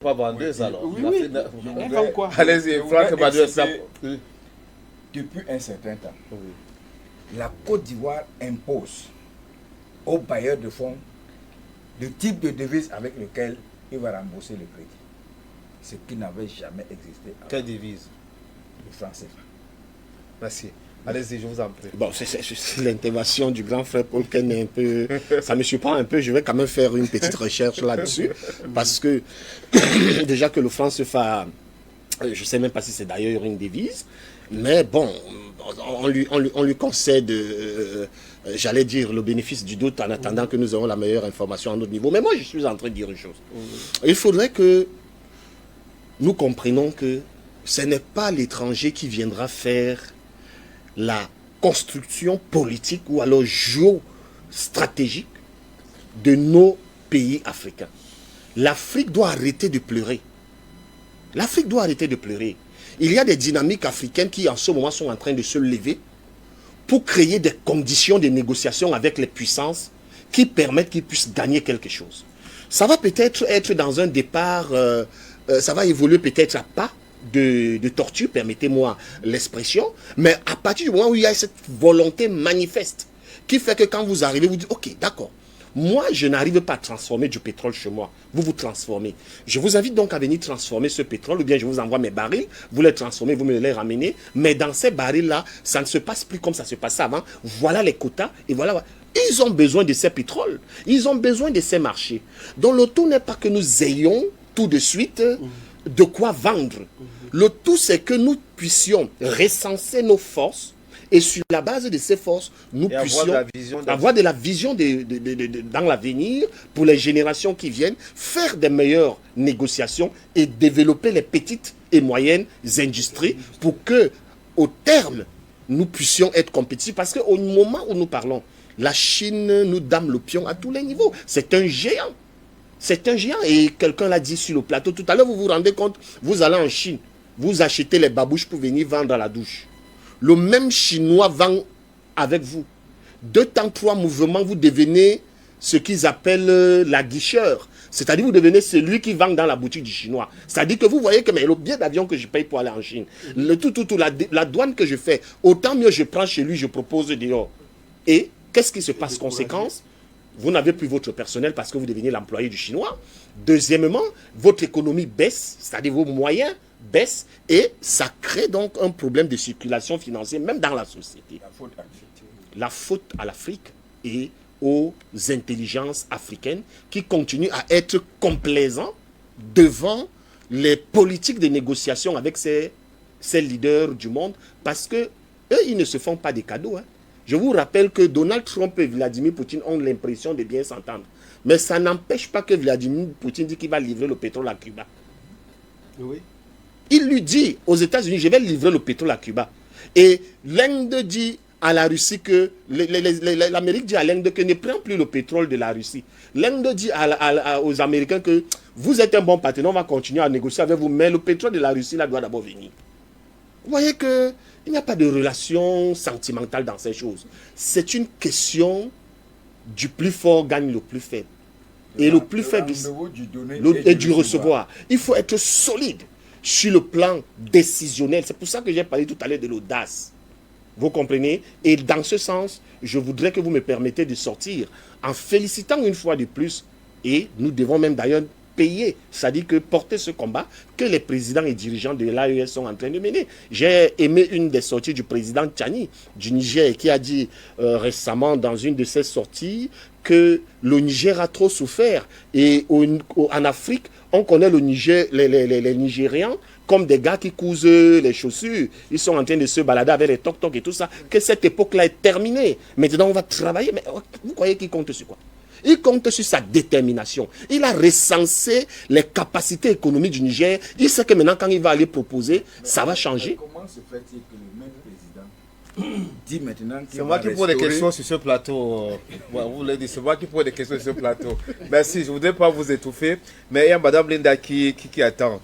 Pas vendeuse alors. Oui, oui. Allez-y, Franck Badoué, ça. Depuis un certain temps, la Côte d'Ivoire impose aux bailleurs de fonds le type de devise avec lequel il va rembourser le crédit. Ce qui n'avait jamais existé. Quelle devise? Le franc CFA. Merci. Allez-y, je vous en prie. Bon, c'est l'intervention du grand frère Paul Ken est un peu... Ça me surprend un peu, je vais quand même faire une petite recherche là-dessus. Parce que, déjà que le franc CFA, je ne sais même pas si c'est d'ailleurs une devise, mais bon, on lui concède, j'allais dire, le bénéfice du doute en attendant que nous aurons la meilleure information à notre niveau. Mais moi, je suis en train de dire une chose. Il faudrait que nous comprenions que ce n'est pas l'étranger qui viendra faire la construction politique ou alors géostratégique de nos pays africains. L'Afrique doit arrêter de pleurer. L'Afrique doit arrêter de pleurer. Il y a des dynamiques africaines qui en ce moment sont en train de se lever pour créer des conditions de négociation avec les puissances qui permettent qu'ils puissent gagner quelque chose. Ça va peut-être être dans un départ, ça va évoluer peut-être à pas de torture, permettez-moi l'expression, mais à partir du moment où il y a cette volonté manifeste qui fait que quand vous arrivez, vous dites, ok, d'accord, moi je n'arrive pas à transformer du pétrole chez moi, vous transformez. Je vous invite donc à venir transformer ce pétrole, ou bien je vous envoie mes barils, vous les transformez, vous me les ramenez, mais dans ces barils-là, ça ne se passe plus comme ça se passait avant, voilà les quotas, et voilà. Ils ont besoin de ces pétroles, ils ont besoin de ces marchés. Donc le tout n'est pas que nous ayons tout de suite de quoi vendre. Le tout, c'est que nous puissions recenser nos forces et sur la base de ces forces, nous puissions avoir de la vision dans l'avenir pour les générations qui viennent, faire des meilleures négociations et développer les petites et moyennes industries pour que, au terme, nous puissions être compétitifs. Parce qu'au moment où nous parlons, la Chine nous dame le pion à tous les niveaux. C'est un géant. C'est un géant et quelqu'un l'a dit sur le plateau tout à l'heure, vous vous rendez compte, vous allez en Chine, vous achetez les babouches pour venir vendre à la douche. Le même Chinois vend avec vous. 2 temps, 3 mouvements, vous devenez ce qu'ils appellent la guicheur. C'est-à-dire vous devenez celui qui vend dans la boutique du Chinois. C'est-à-dire que vous voyez que mais le billet d'avion que je paye pour aller en Chine, la douane que je fais, autant mieux je prends chez lui, je propose dehors. Et qu'est-ce qui se passe? Conséquence, vous n'avez plus votre personnel parce que vous devenez l'employé du Chinois. Deuxièmement, votre économie baisse, c'est-à-dire vos moyens baissent et ça crée donc un problème de circulation financière même dans la société. La faute à l'Afrique et aux intelligences africaines qui continuent à être complaisants devant les politiques de négociation avec ces leaders du monde parce que eux, ils ne se font pas des cadeaux. Je vous rappelle que Donald Trump et Vladimir Poutine ont l'impression de bien s'entendre. Mais ça n'empêche pas que Vladimir Poutine dit qu'il va livrer le pétrole à Cuba. Oui. Il lui dit aux États-Unis, je vais livrer le pétrole à Cuba. Et l'Inde dit à la Russie que, l'Amérique dit à l'Inde que ne prend plus le pétrole de la Russie. L'Inde dit aux Américains que vous êtes un bon partenaire, on va continuer à négocier avec vous, mais le pétrole de la Russie là doit d'abord venir. Vous voyez que il n'y a pas de relation sentimentale dans ces choses. C'est une question du plus fort gagne le plus faible. Et le plus faible et du recevoir. Il faut être solide sur le plan décisionnel. C'est pour ça que j'ai parlé tout à l'heure de l'audace. Vous comprenez? Et dans ce sens, je voudrais que vous me permettez de sortir en félicitant une fois de plus, et nous devons même d'ailleurs payer, c'est-à-dire que porter ce combat que les présidents et dirigeants de l'AES sont en train de mener. J'ai aimé une des sorties du président Tchani du Niger qui a dit récemment dans une de ses sorties que le Niger a trop souffert et en Afrique, on connaît le Niger, les Nigérians comme des gars qui cousent les chaussures. Ils sont en train de se balader avec les toc-toc et tout ça. Que cette époque-là est terminée. Maintenant, on va travailler. Mais vous croyez qu'il compte sur quoi? Il compte sur sa détermination. Il a recensé les capacités économiques du Niger. Il sait que maintenant, quand il va aller proposer, ça va changer. Comment se fait-il que le même président dit maintenant qu'il c'est moi qui pose des questions sur ce plateau. Vous l'avez dit, c'est moi qui pose des questions sur ce plateau. Merci, je ne voudrais pas vous étouffer, mais il y a Mme Linda qui attend.